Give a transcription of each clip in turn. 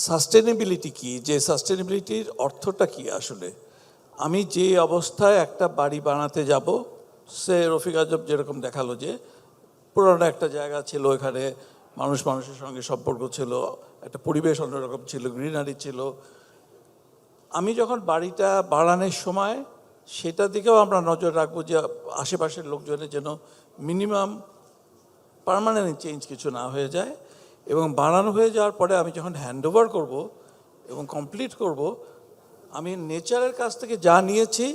Sustainability কি, যে সাস্টেনেবিলিটির অর্থটা কি আসলে? আমি যে অবস্থায় একটা বাড়ি বানাতে যাব, সে রফিক আজব যেরকম দেখালো যে পুরোনো একটা জায়গা ছিল, এখানে মানুষের সঙ্গে সম্পর্ক ছিল, একটা পরিবেশ অন্যরকম ছিল, গ্রিনারি ছিল। আমি যখন বাড়িটা বাড়ানোর সময় সেটার দিকেও আমরা নজর রাখবো যে আশেপাশের লোকজনের যেন মিনিমাম পার্মানেন্ট চেঞ্জ কিছু না হয়ে যায়। এবং বানানো হয়ে যাওয়ার পরে আমি যখন হ্যান্ডওভার করব এবং কমপ্লিট করব, আমি নেচারের কাছ থেকে যা নিয়েছি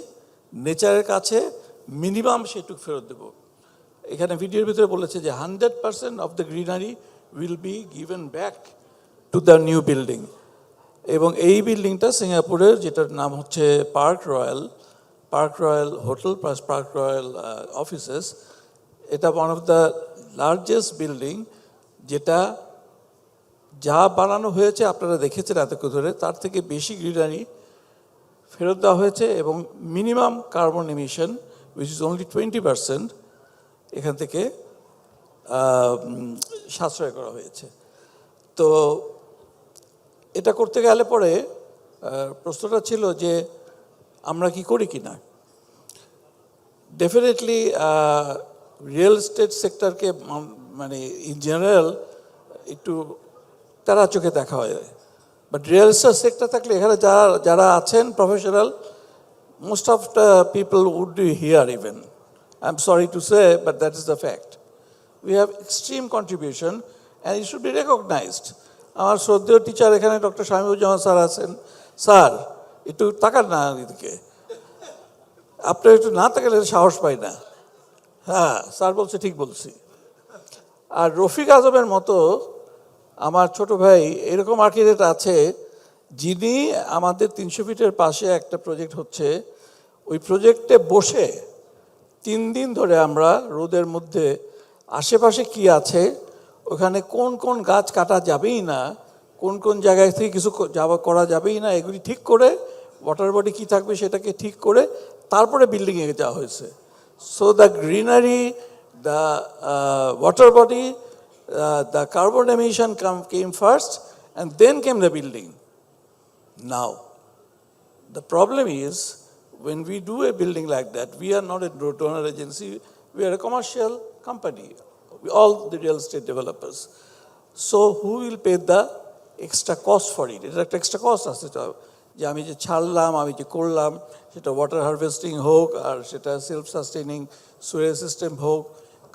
নেচারের কাছে মিনিমাম সেটুক ফেরত দেব। এখানে ভিডিওর ভিতরে বলেছে যে 100% of the greenery will be given back to the new building. এবং এই বিল্ডিংটা সিঙ্গাপুরের, যেটার নাম হচ্ছে park royal hotel plus park royal offices. এটা one of the largest building, যেটা যা বানানো হয়েছে আপনারা দেখেছেন এতক্ষণ ধরে, তার থেকে বেশি গ্রিনারি ফেরত দেওয়া হয়েছে এবং minimum carbon emission which is only 20% এখান থেকে সাশ্রয় করা হয়েছে। তো এটা করতে গেলে পরে প্রশ্নটা ছিল যে আমরা কি করি কি না। ডেফিনেটলি রিয়েল এস্টেট সেক্টরকে মানে ইন জেনারেল একটু তারা চোখে দেখা হয়, বাট রিয়েল এস্টেট সেক্টর থাকলে এখানে যারা আছেন professional, most of the people would be here even. I'm sorry to say, but that is the fact. We have extreme contribution and it should be recognized. আমার শ্রদ্ধেয় teacher এখানে doctor Shamimuzzaman sir আছেন। Sir একটু তাকান না এদিকে, আপনার একটু না তাকালে সাহস পাই না। হ্যাঁ, স্যার বলছে ঠিক বলছি। আর রফিক আজমের মতো আমার ছোট ভাই এরকম আর্কিটেক্ট আছে, যিনি আমাদের 300 ফিটের পাশে একটা প্রজেক্ট হচ্ছে, ওই প্রজেক্টে বসে 3 দিন ধরে আমরা রোদের মধ্যে আশেপাশে কি আছে, ওখানে কোন কোন গাছ কাটা যাবেই না, কোন কোন জায়গায় থেকে কিছু করা যাবেই না, এগুলি ঠিক করে ওয়াটার বডি কী থাকবে সেটাকে ঠিক করে তারপরে বিল্ডিংয়ে যাওয়া হয়েছে। So the greenery, the water body, the carbon emission came first and then came the building. Now, the problem is when we do a building like that, we are not a donor agency, we are a commercial company, all the real estate developers. So who will pay the extra cost for it? It's an extra cost আছে যে আমি যে ছাড়লাম, আমি যে করলাম, সেটা water harvesting হোক, আর সেটা সেলফ সাস্টেনিং সুয়েজ সিস্টেম হোক,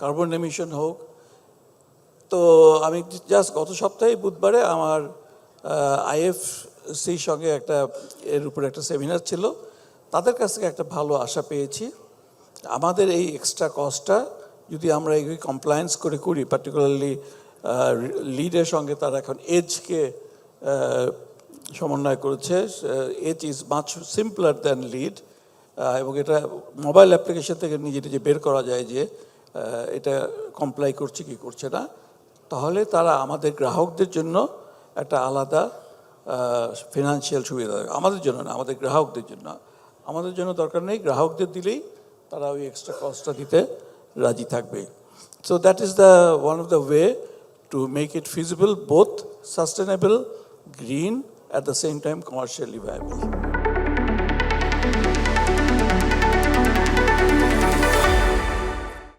কার্বন এমিশন হোক। তো আমি জাস্ট গত সপ্তাহে বুধবারে আমার আইএফসির সঙ্গে এর উপরে একটা সেমিনার ছিল, তাদের কাছ থেকে একটা ভালো আশা পেয়েছি। আমাদের এই এক্সট্রা কস্টটা যদি আমরা এই কমপ্লায়েন্স করি, পার্টিকুলারলি লিডের সঙ্গে তারা এখন এজকে সমন্বয় করেছে। Edge is much simpler than lead, এবং এটা মোবাইল অ্যাপ্লিকেশন থেকে নিজে বের করা যায় যে এটা কমপ্লাই করছে কি করছে না। তাহলে তারা আমাদের গ্রাহকদের জন্য একটা আলাদা ফিনান্সিয়াল সুবিধা, আমাদের জন্য না, আমাদের গ্রাহকদের জন্য। আমাদের জন্য দরকার নেই, গ্রাহকদের দিলেই তারা ওই এক্সট্রা কস্টটা দিতে রাজি থাকবে। So that is the one of the way to make it feasible, both sustainable, green, at the same time commercially viable.